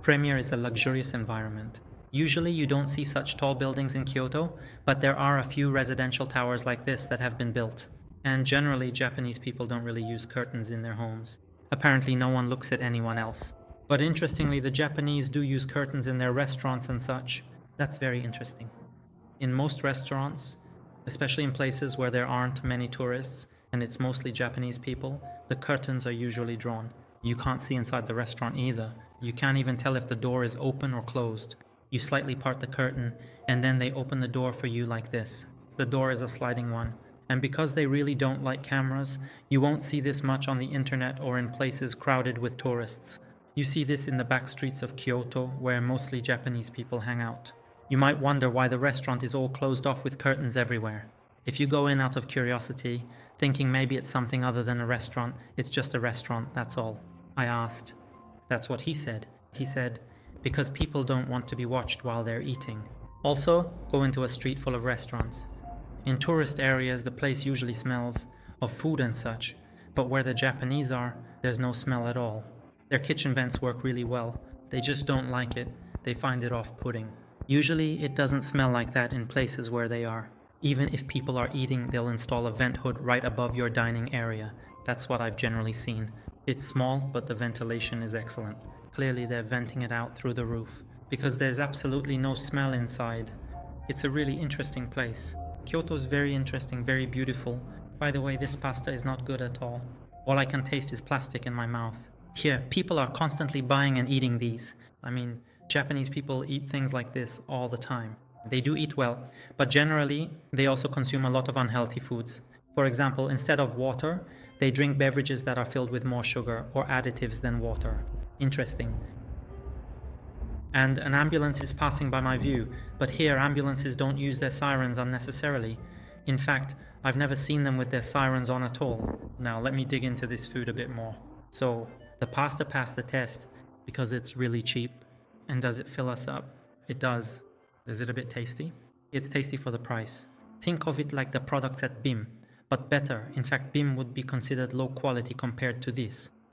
Premier is a luxurious environment. Usually you don't see such tall buildings in Kyoto, but there are a few residential towers like this that have been built. And generally, Japanese people don't really use curtains in their homes. Apparently no one looks at anyone else. But interestingly, the Japanese do use curtains in their restaurants and such. That's very interesting. In most restaurants, especially in places where there aren't many tourists, and it's mostly Japanese people, the curtains are usually drawn. You can't see inside the restaurant either. You can't even tell if the door is open or closed. You slightly part the curtain, and then they open the door for you like this. The door is a sliding one. And because they really don't like cameras, you won't see this much on the internet or in places crowded with tourists. You see this in the back streets of Kyoto, where mostly Japanese people hang out. You might wonder why the restaurant is all closed off with curtains everywhere. If you go in out of curiosity, thinking maybe it's something other than a restaurant, it's just a restaurant, that's all. I asked. That's what he said. He said, because people don't want to be watched while they're eating. Also, go into a street full of restaurants. In tourist areas, the place usually smells of food and such, but where the Japanese are, there's no smell at all. Their kitchen vents work really well. They just don't like it. They find it off-putting. Usually, it doesn't smell like that in places where they are. Even if people are eating, they'll install a vent hood right above your dining area. That's what I've generally seen. It's small, but the ventilation is excellent. Clearly, they're venting it out through the roof, because there's absolutely no smell inside. It's a really interesting place. Kyoto's very interesting, very beautiful. By the way, this pasta is not good at all. All I can taste is plastic in my mouth. Here, people are constantly buying and eating these. I mean, Japanese people eat things like this all the time. They do eat well, but generally, they also consume a lot of unhealthy foods. For example, instead of water, they drink beverages that are filled with more sugar or additives than water. Interesting. And an ambulance is passing by my view, but here ambulances don't use their sirens unnecessarily. In fact, I've never seen them with their sirens on at all. Now let me dig into this food a bit more. So, the pasta passed the test because it's really cheap. And does it fill us up? It does. Is it a bit tasty? It's tasty for the price. Think of it like the products at BIM, but better. In fact, BIM would be considered low quality compared to this.